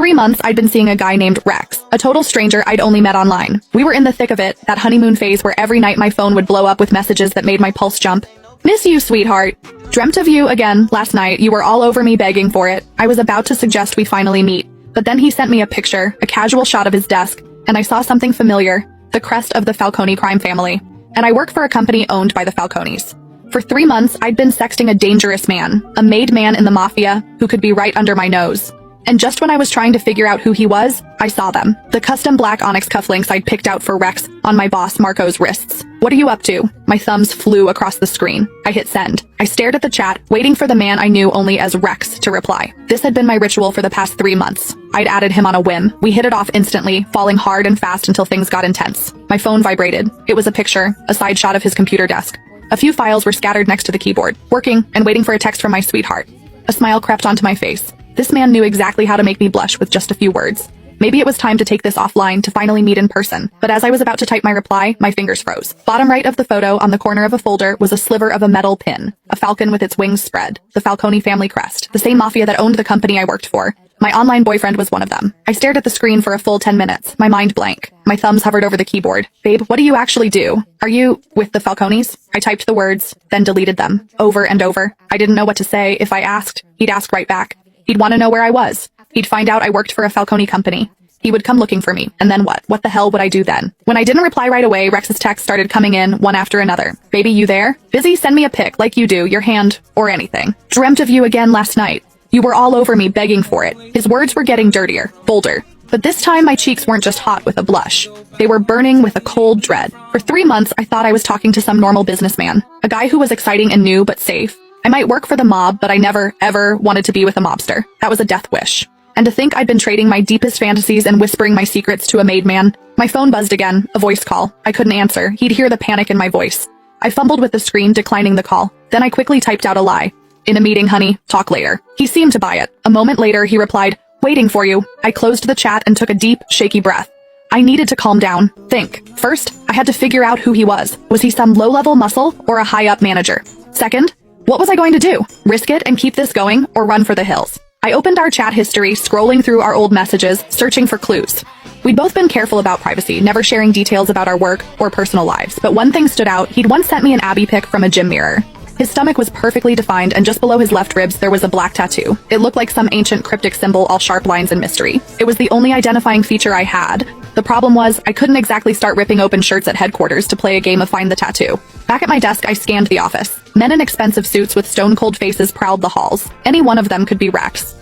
3 months, I'd been seeing a guy named Rex, a total stranger I'd only met online. We were in the thick of it, that honeymoon phase where every night my phone would blow up with messages that made my pulse jump. Miss you, sweetheart. Dreamt of you again last night. You were all over me begging for it. I was about to suggest we finally meet, but then he sent me a picture, a casual shot of his desk, and I saw something familiar, the crest of the Falcone crime family. And I work for a company owned by the Falcones. For 3 months, I'd been sexting a dangerous man, a made man in the mafia, who could be right under my nose. And just when I was trying to figure out who he was, I saw them. The custom black onyx cufflinks I'd picked out for Rex on my boss Marco's wrists. What are you up to? My thumbs flew across the screen. I hit send. I stared at the chat, waiting for the man I knew only as Rex to reply. This had been my ritual for the past 3 months. I'd added him on a whim. We hit it off instantly, falling hard and fast until things got intense. My phone vibrated. It was a picture, a side shot of his computer desk. A few files were scattered next to the keyboard, working and waiting for a text from my sweetheart. A smile crept onto my face. This man knew exactly how to make me blush with just a few words. Maybe it was time to take this offline to finally meet in person, but as I was about to type my reply, my fingers froze. Bottom right of the photo, on the corner of a folder, was a sliver of a metal pin, a falcon with its wings spread, the Falcone family crest, the same mafia that owned the company I worked for. My online boyfriend was one of them. I stared at the screen for a full 10 minutes, my mind blank. My thumbs hovered over the keyboard. Babe, what do you actually do? Are you with the Falcones? I typed the words, then deleted them, over and over. I didn't know what to say. If I asked, he'd ask right back. He'd want to know where I was. He'd find out I worked for a Falcone company. He would come looking for me, and then what? What the hell would I do then? When I didn't reply right away, Rex's texts started coming in, one after another. Baby, you there? Busy? Send me a pic, like you do, your hand, or anything. Dreamt of you again last night. You were all over me begging for it. His words were getting dirtier, bolder. But this time my cheeks weren't just hot with a blush. They were burning with a cold dread. For 3 months, I thought I was talking to some normal businessman. A guy who was exciting and new, but safe. I might work for the mob, but I never, ever wanted to be with a mobster. That was a death wish. And to think I'd been trading my deepest fantasies and whispering my secrets to a made man. My phone buzzed again, a voice call. I couldn't answer. He'd hear the panic in my voice. I fumbled with the screen, declining the call. Then I quickly typed out a lie. In a meeting, honey. Talk later. He seemed to buy it. A moment later, he replied, waiting for you. I closed the chat and took a deep, shaky breath. I needed to calm down. Think. First, I had to figure out who he was. Was he some low-level muscle or a high-up manager? Second, what was I going to do? Risk it and keep this going, or run for the hills? I opened our chat history, scrolling through our old messages, searching for clues. We'd both been careful about privacy, never sharing details about our work or personal lives, but one thing stood out. He'd once sent me an Abby pic from a gym mirror. His stomach was perfectly defined, and just below his left ribs there was a black tattoo. It looked like some ancient cryptic symbol, all sharp lines and mystery. It was the only identifying feature I had. The problem was, I couldn't exactly start ripping open shirts at headquarters to play a game of Find the Tattoo. Back at my desk, I scanned the office. Men in expensive suits with stone-cold faces prowled the halls. Any one of them could be Rex.